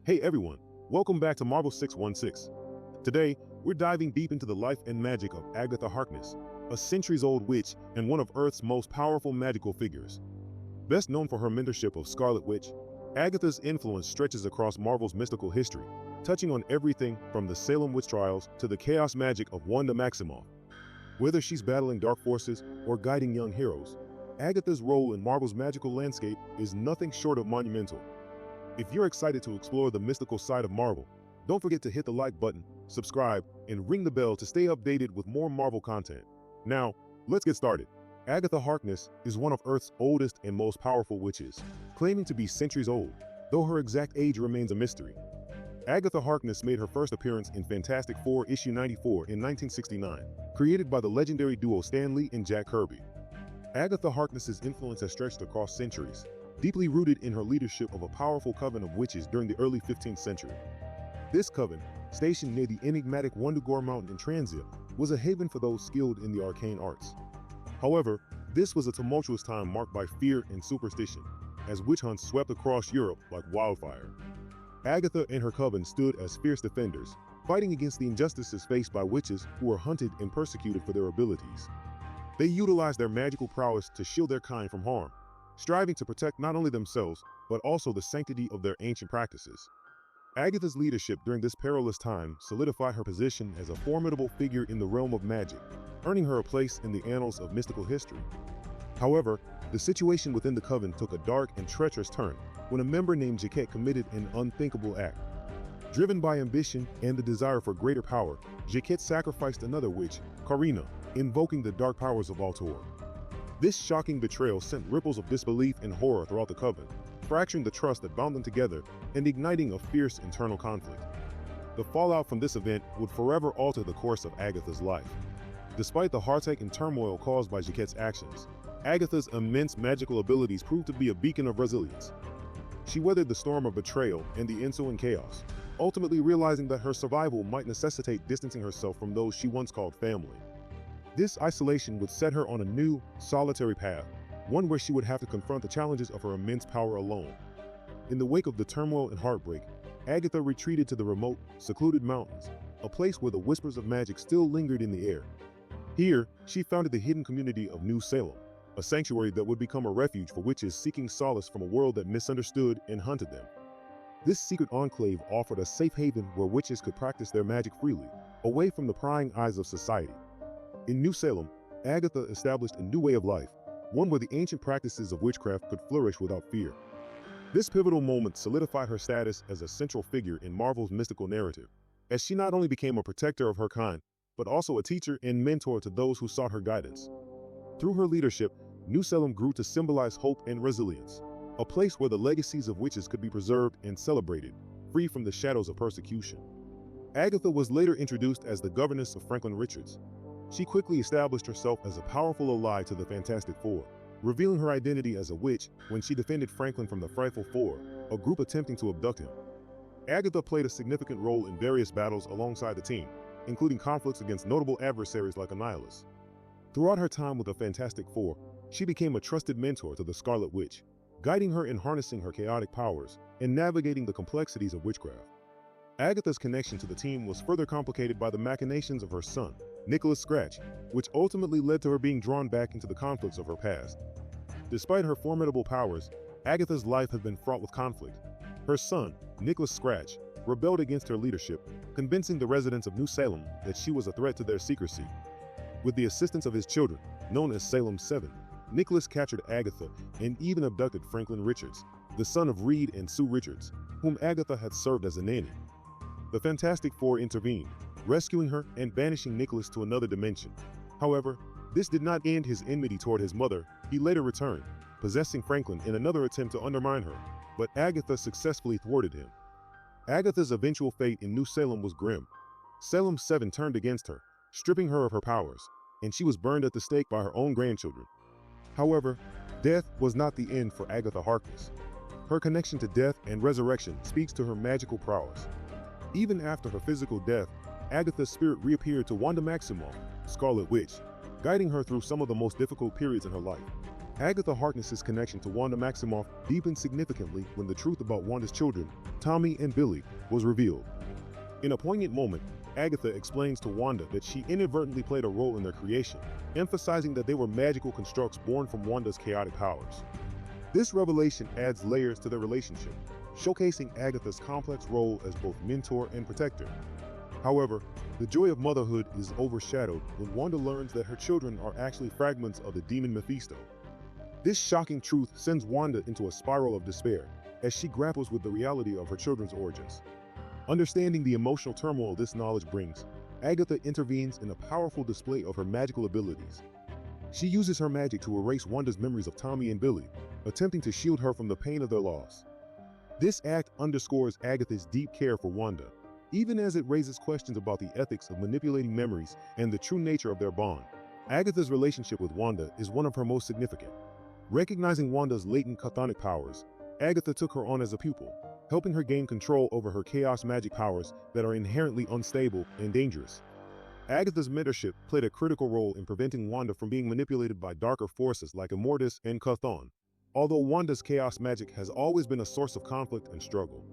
Hey everyone, welcome back to Marvel 616. Today, we're diving deep into the life and magic of Agatha Harkness, a centuries-old witch and one of Earth's most powerful magical figures. Best known for her mentorship of Scarlet Witch, Agatha's influence stretches across Marvel's mystical history, touching on everything from the Salem witch trials to the chaos magic of Wanda Maximoff. Whether she's battling dark forces or guiding young heroes, Agatha's role in Marvel's magical landscape is nothing short of monumental. If you're excited to explore the mystical side of Marvel, don't forget to hit the like button, subscribe, and ring the bell to stay updated with more Marvel content. Now, let's get started. Agatha Harkness is one of Earth's oldest and most powerful witches, claiming to be centuries old, though her exact age remains a mystery. Agatha Harkness made her first appearance in Fantastic Four issue 94 in 1969, created by the legendary duo Stan Lee and Jack Kirby. Agatha Harkness's influence has stretched across centuries, deeply rooted in her leadership of a powerful coven of witches during the early 15th century. This coven, stationed near the enigmatic Wundagore Mountain in Transia, was a haven for those skilled in the arcane arts. However, this was a tumultuous time marked by fear and superstition, as witch hunts swept across Europe like wildfire. Agatha and her coven stood as fierce defenders, fighting against the injustices faced by witches who were hunted and persecuted for their abilities. They utilized their magical prowess to shield their kind from harm, striving to protect not only themselves, but also the sanctity of their ancient practices. Agatha's leadership during this perilous time solidified her position as a formidable figure in the realm of magic, earning her a place in the annals of mystical history. However, the situation within the coven took a dark and treacherous turn when a member named Jaquette committed an unthinkable act. Driven by ambition and the desire for greater power, Jaquette sacrificed another witch, Karina, invoking the dark powers of Altor. This shocking betrayal sent ripples of disbelief and horror throughout the coven, fracturing the trust that bound them together and igniting a fierce internal conflict. The fallout from this event would forever alter the course of Agatha's life. Despite the heartache and turmoil caused by Jaquette's actions, Agatha's immense magical abilities proved to be a beacon of resilience. She weathered the storm of betrayal and the ensuing chaos, ultimately realizing that her survival might necessitate distancing herself from those she once called family. This isolation would set her on a new, solitary path, one where she would have to confront the challenges of her immense power alone. In the wake of the turmoil and heartbreak, Agatha retreated to the remote, secluded mountains, a place where the whispers of magic still lingered in the air. Here, she founded the hidden community of New Salem, a sanctuary that would become a refuge for witches seeking solace from a world that misunderstood and hunted them. This secret enclave offered a safe haven where witches could practice their magic freely, away from the prying eyes of society. In New Salem, Agatha established a new way of life, one where the ancient practices of witchcraft could flourish without fear. This pivotal moment solidified her status as a central figure in Marvel's mystical narrative, as she not only became a protector of her kind, but also a teacher and mentor to those who sought her guidance. Through her leadership, New Salem grew to symbolize hope and resilience, a place where the legacies of witches could be preserved and celebrated, free from the shadows of persecution. Agatha was later introduced as the governess of Franklin Richards. She quickly established herself as a powerful ally to the Fantastic Four, revealing her identity as a witch when she defended Franklin from the Frightful Four, a group attempting to abduct him. Agatha played a significant role in various battles alongside the team, including conflicts against notable adversaries like Annihilus. Throughout her time with the Fantastic Four, she became a trusted mentor to the Scarlet Witch, guiding her in harnessing her chaotic powers and navigating the complexities of witchcraft. Agatha's connection to the team was further complicated by the machinations of her son, Nicholas Scratch, which ultimately led to her being drawn back into the conflicts of her past. Despite her formidable powers, Agatha's life has been fraught with conflict. Her son, Nicholas Scratch, rebelled against her leadership, convincing the residents of New Salem that she was a threat to their secrecy. With the assistance of his children, known as Salem 7, Nicholas captured Agatha and even abducted Franklin Richards, the son of Reed and Sue Richards, whom Agatha had served as a nanny. The Fantastic Four intervened, rescuing her and banishing Nicholas to another dimension. However, this did not end his enmity toward his mother. He later returned, possessing Franklin in another attempt to undermine her, but Agatha successfully thwarted him. Agatha's eventual fate in New Salem was grim. Salem 7 turned against her, stripping her of her powers, and she was burned at the stake by her own grandchildren. However, death was not the end for Agatha Harkness. Her connection to death and resurrection speaks to her magical prowess. Even after her physical death, Agatha's spirit reappeared to Wanda Maximoff, Scarlet Witch, guiding her through some of the most difficult periods in her life. Agatha Harkness's connection to Wanda Maximoff deepened significantly when the truth about Wanda's children, Tommy and Billy, was revealed. In a poignant moment, Agatha explains to Wanda that she inadvertently played a role in their creation, emphasizing that they were magical constructs born from Wanda's chaotic powers. This revelation adds layers to their relationship, showcasing Agatha's complex role as both mentor and protector. However, the joy of motherhood is overshadowed when Wanda learns that her children are actually fragments of the demon Mephisto. This shocking truth sends Wanda into a spiral of despair as she grapples with the reality of her children's origins. Understanding the emotional turmoil this knowledge brings, Agatha intervenes in a powerful display of her magical abilities. She uses her magic to erase Wanda's memories of Tommy and Billy, attempting to shield her from the pain of their loss. This act underscores Agatha's deep care for Wanda, even as it raises questions about the ethics of manipulating memories and the true nature of their bond. Agatha's relationship with Wanda is one of her most significant. Recognizing Wanda's latent chthonic powers, Agatha took her on as a pupil, helping her gain control over her chaos magic powers that are inherently unstable and dangerous. Agatha's mentorship played a critical role in preventing Wanda from being manipulated by darker forces like Immortus and Chthon, although Wanda's chaos magic has always been a source of conflict and struggle.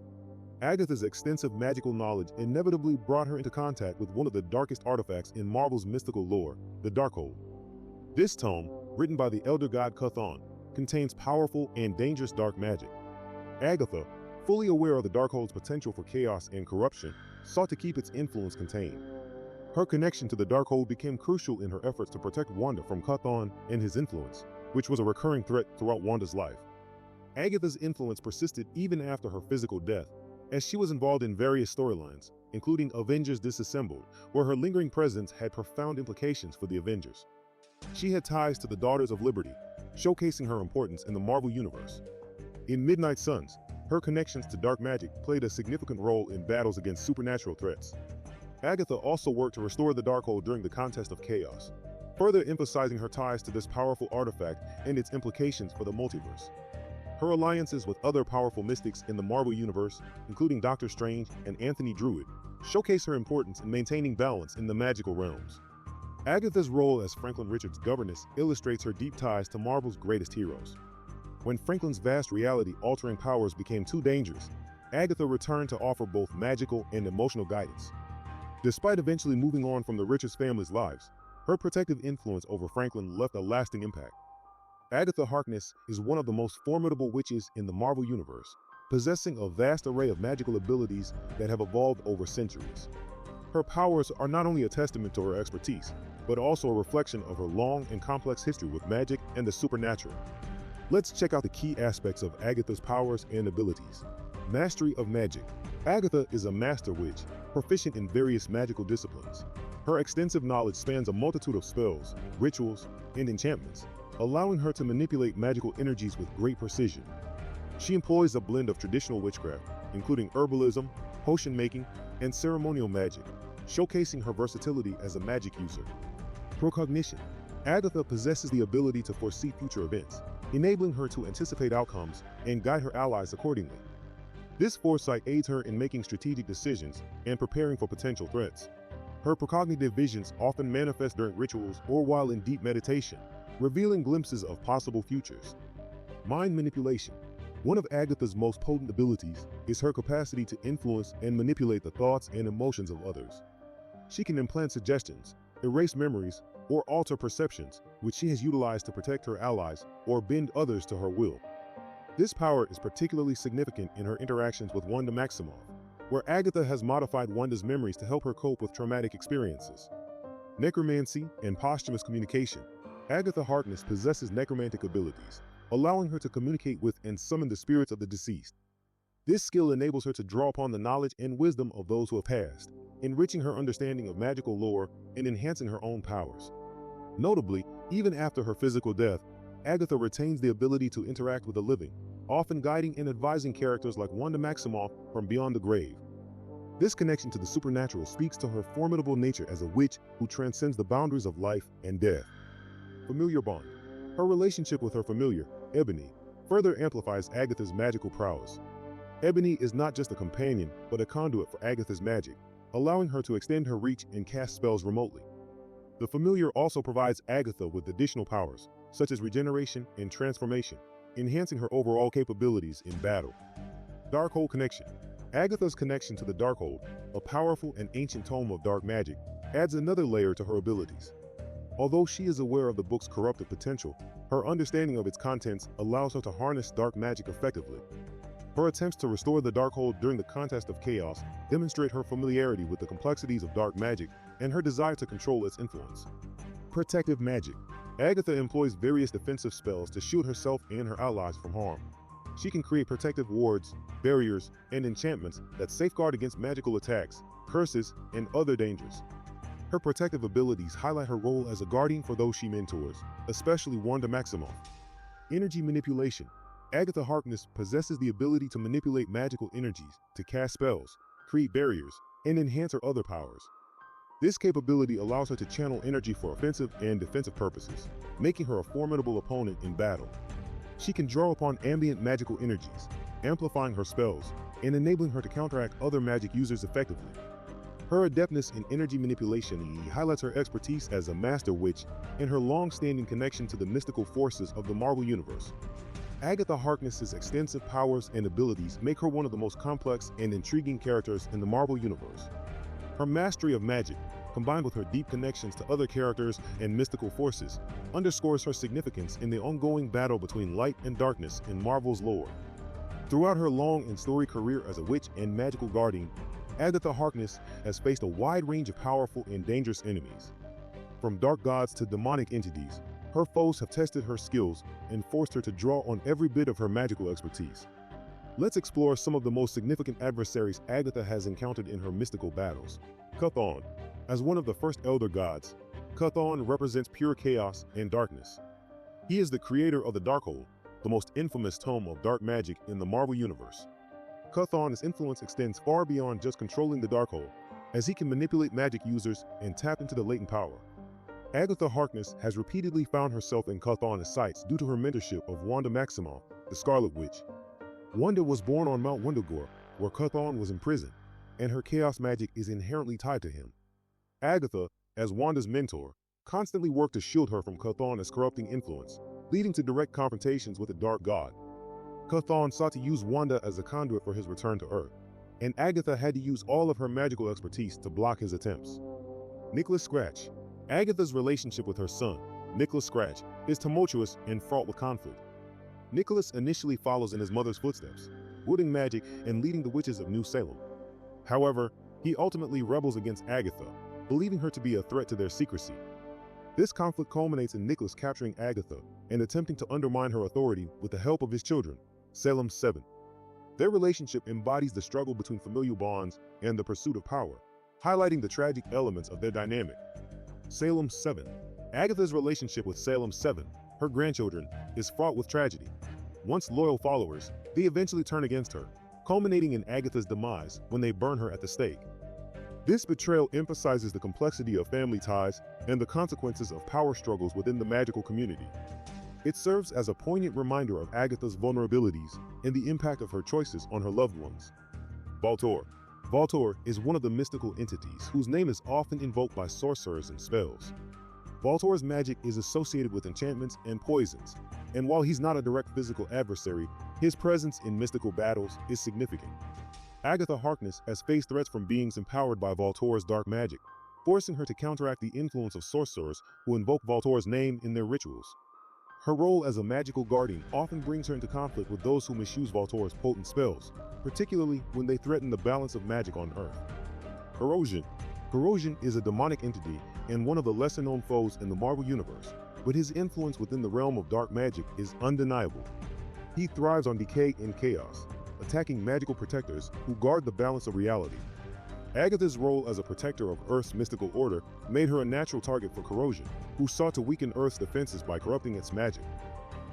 Agatha's extensive magical knowledge inevitably brought her into contact with one of the darkest artifacts in Marvel's mystical lore, the Darkhold. This tome, written by the elder god Chthon, contains powerful and dangerous dark magic. Agatha, fully aware of the Darkhold's potential for chaos and corruption, sought to keep its influence contained. Her connection to the Darkhold became crucial in her efforts to protect Wanda from Chthon and his influence, which was a recurring threat throughout Wanda's life. Agatha's influence persisted even after her physical death, as she was involved in various storylines, including Avengers Disassembled, where her lingering presence had profound implications for the Avengers. She had ties to the Daughters of Liberty, showcasing her importance in the Marvel Universe. In Midnight Suns, her connections to dark magic played a significant role in battles against supernatural threats. Agatha also worked to restore the Darkhold during the Contest of Chaos, further emphasizing her ties to this powerful artifact and its implications for the multiverse. Her alliances with other powerful mystics in the Marvel Universe, including Doctor Strange and Anthony Druid, showcase her importance in maintaining balance in the magical realms. Agatha's role as Franklin Richards' governess illustrates her deep ties to Marvel's greatest heroes. When Franklin's vast reality-altering powers became too dangerous, Agatha returned to offer both magical and emotional guidance. Despite eventually moving on from the Richards family's lives, her protective influence over Franklin left a lasting impact. Agatha Harkness is one of the most formidable witches in the Marvel Universe, possessing a vast array of magical abilities that have evolved over centuries. Her powers are not only a testament to her expertise, but also a reflection of her long and complex history with magic and the supernatural. Let's check out the key aspects of Agatha's powers and abilities. Mastery of magic. Agatha is a master witch, proficient in various magical disciplines. Her extensive knowledge spans a multitude of spells, rituals, and enchantments, allowing her to manipulate magical energies with great precision. She employs a blend of traditional witchcraft, including herbalism, potion making, and ceremonial magic, showcasing her versatility as a magic user. Procognition. Agatha possesses the ability to foresee future events, enabling her to anticipate outcomes and guide her allies accordingly. This foresight aids her in making strategic decisions and preparing for potential threats. Her precognitive visions often manifest during rituals or while in deep meditation, revealing glimpses of possible futures. Mind manipulation. One of Agatha's most potent abilities is her capacity to influence and manipulate the thoughts and emotions of others. She can implant suggestions, erase memories, or alter perceptions, which she has utilized to protect her allies or bend others to her will. This power is particularly significant in her interactions with Wanda Maximoff, where Agatha has modified Wanda's memories to help her cope with traumatic experiences. Necromancy and posthumous communication. Agatha Harkness possesses necromantic abilities, allowing her to communicate with and summon the spirits of the deceased. This skill enables her to draw upon the knowledge and wisdom of those who have passed, enriching her understanding of magical lore and enhancing her own powers. Notably, even after her physical death, Agatha retains the ability to interact with the living, often guiding and advising characters like Wanda Maximoff from beyond the grave. This connection to the supernatural speaks to her formidable nature as a witch who transcends the boundaries of life and death. Familiar bond. Her relationship with her familiar, Ebony, further amplifies Agatha's magical prowess. Ebony is not just a companion, but a conduit for Agatha's magic, allowing her to extend her reach and cast spells remotely. The familiar also provides Agatha with additional powers, such as regeneration and transformation, enhancing her overall capabilities in battle. Darkhold connection. Agatha's connection to the Darkhold, a powerful and ancient tome of dark magic, adds another layer to her abilities. Although she is aware of the book's corruptive potential, her understanding of its contents allows her to harness dark magic effectively. Her attempts to restore the Darkhold during the Contest of Chaos demonstrate her familiarity with the complexities of dark magic and her desire to control its influence. Protective magic. Agatha employs various defensive spells to shield herself and her allies from harm. She can create protective wards, barriers, and enchantments that safeguard against magical attacks, curses, and other dangers. Her protective abilities highlight her role as a guardian for those she mentors, especially Wanda Maximoff. Energy manipulation. Agatha Harkness possesses the ability to manipulate magical energies to cast spells, create barriers, and enhance her other powers. This capability allows her to channel energy for offensive and defensive purposes, making her a formidable opponent in battle. She can draw upon ambient magical energies, amplifying her spells, and enabling her to counteract other magic users effectively. Her adeptness in energy manipulation highlights her expertise as a master witch and her long-standing connection to the mystical forces of the Marvel Universe. Agatha Harkness's extensive powers and abilities make her one of the most complex and intriguing characters in the Marvel Universe. Her mastery of magic, combined with her deep connections to other characters and mystical forces, underscores her significance in the ongoing battle between light and darkness in Marvel's lore. Throughout her long and storied career as a witch and magical guardian, Agatha Harkness has faced a wide range of powerful and dangerous enemies. From dark gods to demonic entities, her foes have tested her skills and forced her to draw on every bit of her magical expertise. Let's explore some of the most significant adversaries Agatha has encountered in her mystical battles. Chthon. As one of the first Elder Gods, Chthon represents pure chaos and darkness. He is the creator of the Darkhold, the most infamous tome of dark magic in the Marvel Universe. Chthon's influence extends far beyond just controlling the Darkhold, as he can manipulate magic users and tap into the latent power. Agatha Harkness has repeatedly found herself in Chthon's sights due to her mentorship of Wanda Maximoff, the Scarlet Witch. Wanda was born on Mount Wundagore, where Chthon was imprisoned, and her chaos magic is inherently tied to him. Agatha, as Wanda's mentor, constantly worked to shield her from Chthon's corrupting influence, leading to direct confrontations with the Dark God. Chthon sought to use Wanda as a conduit for his return to Earth, and Agatha had to use all of her magical expertise to block his attempts. Nicholas Scratch. Agatha's relationship with her son, Nicholas Scratch, is tumultuous and fraught with conflict. Nicholas initially follows in his mother's footsteps, wielding magic and leading the witches of New Salem. However, he ultimately rebels against Agatha, believing her to be a threat to their secrecy. This conflict culminates in Nicholas capturing Agatha and attempting to undermine her authority with the help of his children, Salem 7. Their relationship embodies the struggle between familial bonds and the pursuit of power, highlighting the tragic elements of their dynamic. Salem 7. Agatha's relationship with Salem 7, her grandchildren, is fraught with tragedy. Once loyal followers, they eventually turn against her, culminating in Agatha's demise when they burn her at the stake. This betrayal emphasizes the complexity of family ties and the consequences of power struggles within the magical community. It serves as a poignant reminder of Agatha's vulnerabilities and the impact of her choices on her loved ones. Voltor. Voltor is one of the mystical entities whose name is often invoked by sorcerers and spells. Voltor's magic is associated with enchantments and poisons, and while he's not a direct physical adversary, his presence in mystical battles is significant. Agatha Harkness has faced threats from beings empowered by Voltor's dark magic, forcing her to counteract the influence of sorcerers who invoke Voltor's name in their rituals. Her role as a magical guardian often brings her into conflict with those who misuse Voltor's potent spells, particularly when they threaten the balance of magic on Earth. Corrosion. Corrosion is a demonic entity and one of the lesser-known foes in the Marvel Universe, but his influence within the realm of dark magic is undeniable. He thrives on decay and chaos, attacking magical protectors who guard the balance of reality. Agatha's role as a protector of Earth's mystical order made her a natural target for Corrosion, who sought to weaken Earth's defenses by corrupting its magic.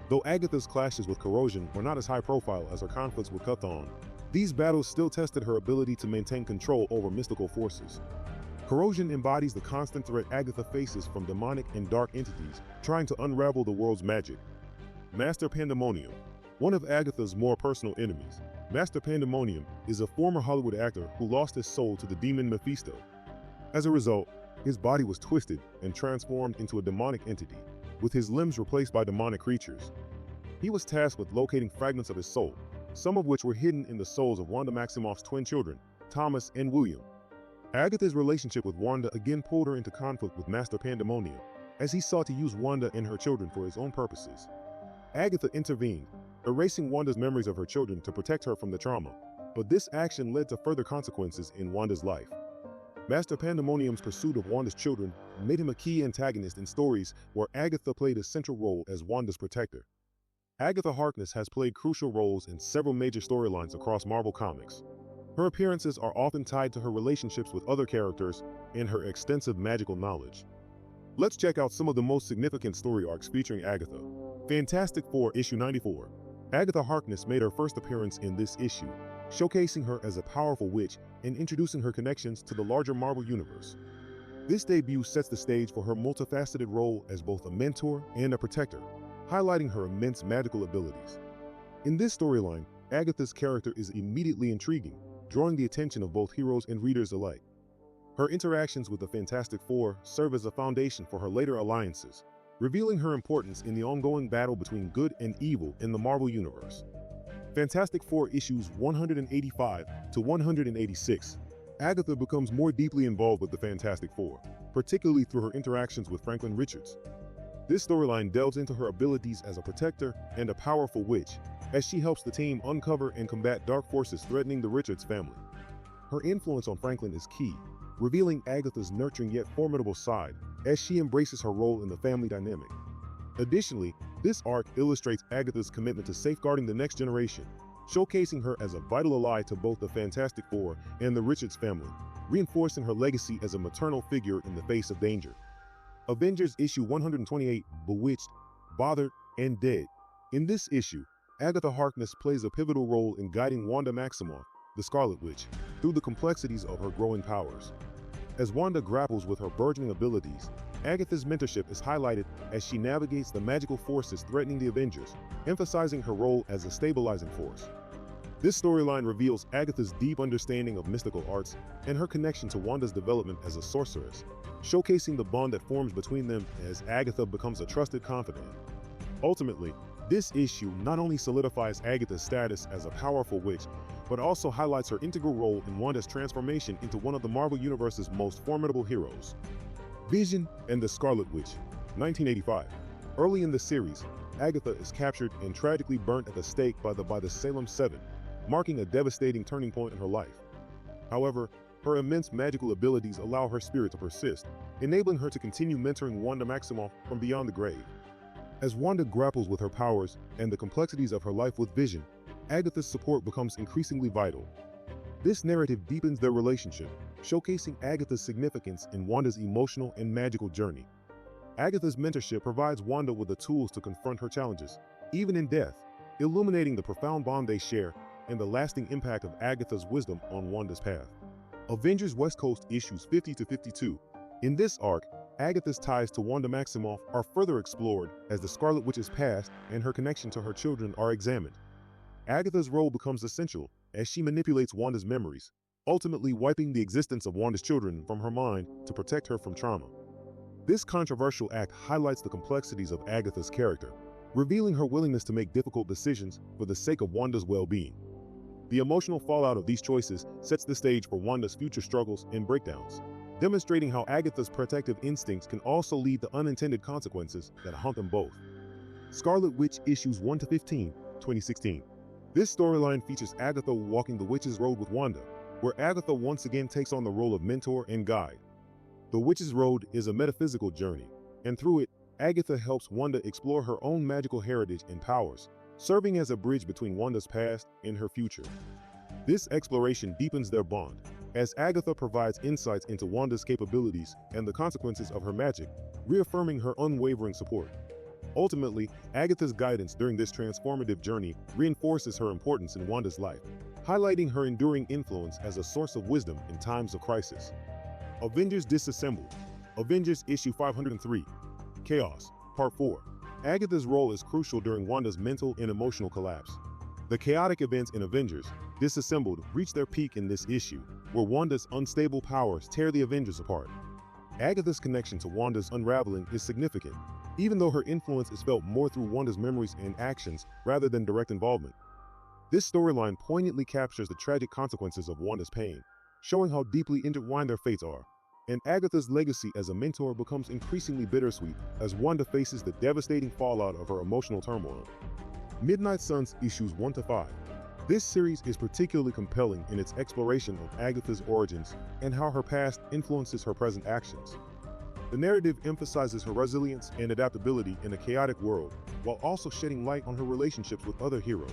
Though Agatha's clashes with Corrosion were not as high profile as her conflicts with Chthon, these battles still tested her ability to maintain control over mystical forces. Corrosion embodies the constant threat Agatha faces from demonic and dark entities trying to unravel the world's magic. Master Pandemonium. One of Agatha's more personal enemies, Master Pandemonium is a former Hollywood actor who lost his soul to the demon Mephisto. As a result, his body was twisted and transformed into a demonic entity, with his limbs replaced by demonic creatures. He was tasked with locating fragments of his soul, some of which were hidden in the souls of Wanda Maximoff's twin children, Thomas and William. Agatha's relationship with Wanda again pulled her into conflict with Master Pandemonium, as he sought to use Wanda and her children for his own purposes. Agatha intervened, erasing Wanda's memories of her children to protect her from the trauma, but this action led to further consequences in Wanda's life. Master Pandemonium's pursuit of Wanda's children made him a key antagonist in stories where Agatha played a central role as Wanda's protector. Agatha Harkness has played crucial roles in several major storylines across Marvel Comics. Her appearances are often tied to her relationships with other characters and her extensive magical knowledge. Let's check out some of the most significant story arcs featuring Agatha. Fantastic Four issue 94. Agatha Harkness made her first appearance in this issue, showcasing her as a powerful witch and introducing her connections to the larger Marvel universe. This debut sets the stage for her multifaceted role as both a mentor and a protector, highlighting her immense magical abilities. In this storyline, Agatha's character is immediately intriguing, drawing the attention of both heroes and readers alike. Her interactions with the Fantastic Four serve as a foundation for her later alliances, revealing her importance in the ongoing battle between good and evil in the Marvel Universe. Fantastic Four issues 185 to 186. Agatha becomes more deeply involved with the Fantastic Four, particularly through her interactions with Franklin Richards. This storyline delves into her abilities as a protector and a powerful witch, as she helps the team uncover and combat dark forces threatening the Richards family. Her influence on Franklin is key, revealing Agatha's nurturing yet formidable side as she embraces her role in the family dynamic. Additionally, this arc illustrates Agatha's commitment to safeguarding the next generation, showcasing her as a vital ally to both the Fantastic Four and the Richards family, reinforcing her legacy as a maternal figure in the face of danger. Avengers issue 128, Bewitched, Bothered, and Dead. In this issue, Agatha Harkness plays a pivotal role in guiding Wanda Maximoff, the Scarlet Witch, through the complexities of her growing powers. As Wanda grapples with her burgeoning abilities, Agatha's mentorship is highlighted as she navigates the magical forces threatening the Avengers, emphasizing her role as a stabilizing force. This storyline reveals Agatha's deep understanding of mystical arts and her connection to Wanda's development as a sorceress, showcasing the bond that forms between them as Agatha becomes a trusted confidant. Ultimately, this issue not only solidifies Agatha's status as a powerful witch, but also highlights her integral role in Wanda's transformation into one of the Marvel Universe's most formidable heroes. Vision and the Scarlet Witch, 1985. Early in the series, Agatha is captured and tragically burnt at the stake by the Salem Seven, marking a devastating turning point in her life. However, her immense magical abilities allow her spirit to persist, enabling her to continue mentoring Wanda Maximoff from beyond the grave. As Wanda grapples with her powers and the complexities of her life with Vision, Agatha's support becomes increasingly vital. This narrative deepens their relationship, showcasing Agatha's significance in Wanda's emotional and magical journey. Agatha's mentorship provides Wanda with the tools to confront her challenges, even in death, illuminating the profound bond they share and the lasting impact of Agatha's wisdom on Wanda's path. Avengers West Coast issues 50 to 52. In this arc, Agatha's ties to Wanda Maximoff are further explored as the Scarlet Witch's past and her connection to her children are examined. Agatha's role becomes essential as she manipulates Wanda's memories, ultimately wiping the existence of Wanda's children from her mind to protect her from trauma. This controversial act highlights the complexities of Agatha's character, revealing her willingness to make difficult decisions for the sake of Wanda's well-being. The emotional fallout of these choices sets the stage for Wanda's future struggles and breakdowns, demonstrating how Agatha's protective instincts can also lead to unintended consequences that haunt them both. Scarlet Witch issues 1 to 15, 2016. This storyline features Agatha walking the Witch's Road with Wanda, where Agatha once again takes on the role of mentor and guide. The Witch's Road is a metaphysical journey, and through it, Agatha helps Wanda explore her own magical heritage and powers, serving as a bridge between Wanda's past and her future. This exploration deepens their bond, as Agatha provides insights into Wanda's capabilities and the consequences of her magic, reaffirming her unwavering support. Ultimately, Agatha's guidance during this transformative journey reinforces her importance in Wanda's life, highlighting her enduring influence as a source of wisdom in times of crisis. Avengers Disassembled. Avengers issue 503. Chaos, Part 4. Agatha's role is crucial during Wanda's mental and emotional collapse. The chaotic events in Avengers Disassembled reach their peak in this issue, where Wanda's unstable powers tear the Avengers apart. Agatha's connection to Wanda's unraveling is significant, even though her influence is felt more through Wanda's memories and actions rather than direct involvement. This storyline poignantly captures the tragic consequences of Wanda's pain, showing how deeply intertwined their fates are. And Agatha's legacy as a mentor becomes increasingly bittersweet as Wanda faces the devastating fallout of her emotional turmoil. Midnight Suns issues 1 to 5. This series is particularly compelling in its exploration of Agatha's origins and how her past influences her present actions. The narrative emphasizes her resilience and adaptability in a chaotic world, while also shedding light on her relationships with other heroes.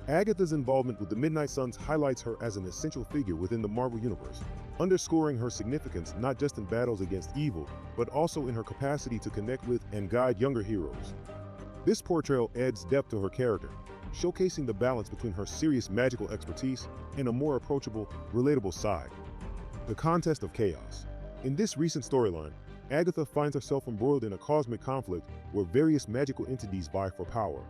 Agatha's involvement with the Midnight Suns highlights her as an essential figure within the Marvel Universe, underscoring her significance not just in battles against evil, but also in her capacity to connect with and guide younger heroes. This portrayal adds depth to her character, showcasing the balance between her serious magical expertise and a more approachable, relatable side. The Contest of Chaos. In this recent storyline, Agatha finds herself embroiled in a cosmic conflict where various magical entities vie for power.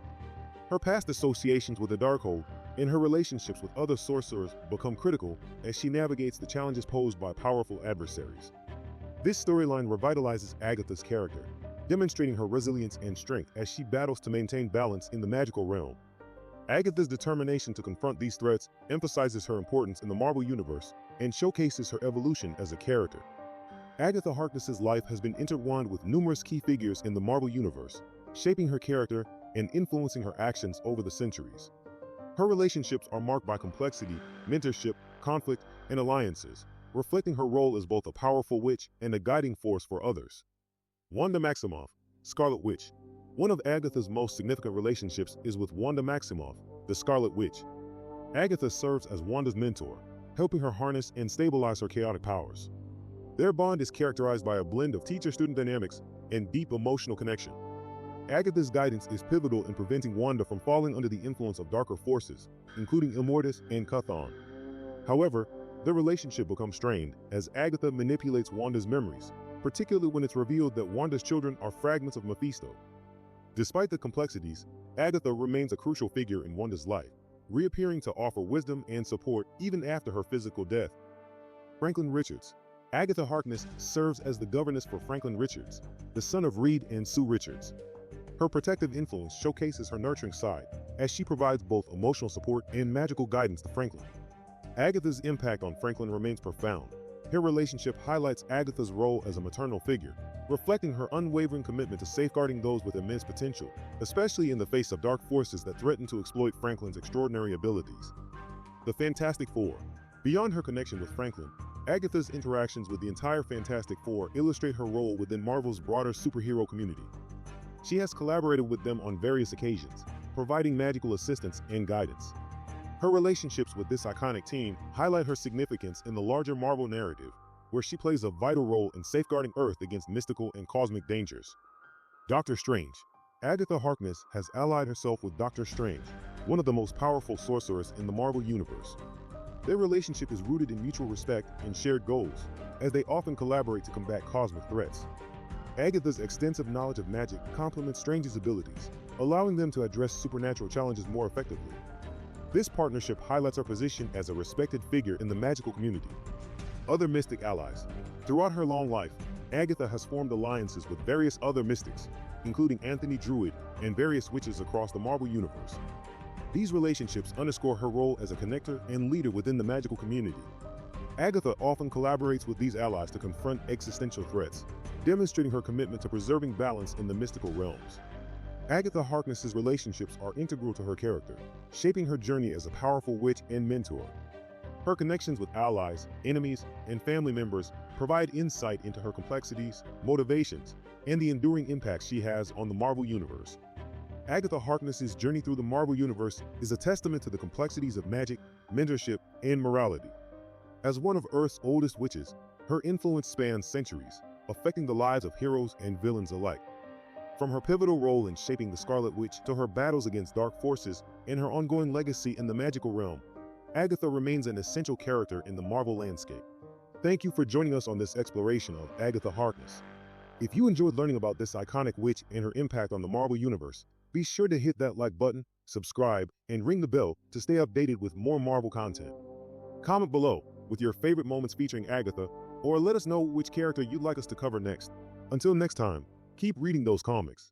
Her past associations with the Darkhold and her relationships with other sorcerers become critical as she navigates the challenges posed by powerful adversaries. This storyline revitalizes Agatha's character, demonstrating her resilience and strength as she battles to maintain balance in the magical realm. Agatha's determination to confront these threats emphasizes her importance in the Marvel Universe and showcases her evolution as a character. Agatha Harkness's life has been intertwined with numerous key figures in the Marvel Universe, shaping her character and influencing her actions over the centuries. Her relationships are marked by complexity, mentorship, conflict, and alliances, reflecting her role as both a powerful witch and a guiding force for others. Wanda Maximoff, Scarlet Witch. One of Agatha's most significant relationships is with Wanda Maximoff, the Scarlet Witch. Agatha serves as Wanda's mentor, helping her harness and stabilize her chaotic powers. Their bond is characterized by a blend of teacher-student dynamics and deep emotional connection. Agatha's guidance is pivotal in preventing Wanda from falling under the influence of darker forces, including Immortus and Chthon. However, their relationship becomes strained as Agatha manipulates Wanda's memories, particularly when it's revealed that Wanda's children are fragments of Mephisto. Despite the complexities, Agatha remains a crucial figure in Wanda's life, reappearing to offer wisdom and support even after her physical death. Franklin Richards. Agatha Harkness serves as the governess for Franklin Richards, the son of Reed and Sue Richards. Her protective influence showcases her nurturing side, as she provides both emotional support and magical guidance to Franklin. Agatha's impact on Franklin remains profound. Her relationship highlights Agatha's role as a maternal figure, reflecting her unwavering commitment to safeguarding those with immense potential, especially in the face of dark forces that threaten to exploit Franklin's extraordinary abilities. The Fantastic Four. Beyond her connection with Franklin, Agatha's interactions with the entire Fantastic Four illustrate her role within Marvel's broader superhero community. She has collaborated with them on various occasions, providing magical assistance and guidance. Her relationships with this iconic team highlight her significance in the larger Marvel narrative, where she plays a vital role in safeguarding Earth against mystical and cosmic dangers. Doctor Strange. Agatha Harkness has allied herself with Doctor Strange, one of the most powerful sorcerers in the Marvel Universe. Their relationship is rooted in mutual respect and shared goals, as they often collaborate to combat cosmic threats. Agatha's extensive knowledge of magic complements Strange's abilities, allowing them to address supernatural challenges more effectively. This partnership highlights her position as a respected figure in the magical community. Other mystic allies. Throughout her long life, Agatha has formed alliances with various other mystics, including Anthony Druid and various witches across the Marvel Universe. These relationships underscore her role as a connector and leader within the magical community. Agatha often collaborates with these allies to confront existential threats, demonstrating her commitment to preserving balance in the mystical realms. Agatha Harkness's relationships are integral to her character, shaping her journey as a powerful witch and mentor. Her connections with allies, enemies, and family members provide insight into her complexities, motivations, and the enduring impact she has on the Marvel Universe. Agatha Harkness's journey through the Marvel Universe is a testament to the complexities of magic, mentorship, and morality. As one of Earth's oldest witches, her influence spans centuries, affecting the lives of heroes and villains alike. From her pivotal role in shaping the Scarlet Witch to her battles against dark forces and her ongoing legacy in the magical realm, Agatha remains an essential character in the Marvel landscape. Thank you for joining us on this exploration of Agatha Harkness. If you enjoyed learning about this iconic witch and her impact on the Marvel Universe, be sure to hit that like button, subscribe, and ring the bell to stay updated with more Marvel content. Comment below with your favorite moments featuring Agatha, or let us know which character you'd like us to cover next. Until next time, Keep reading those comics.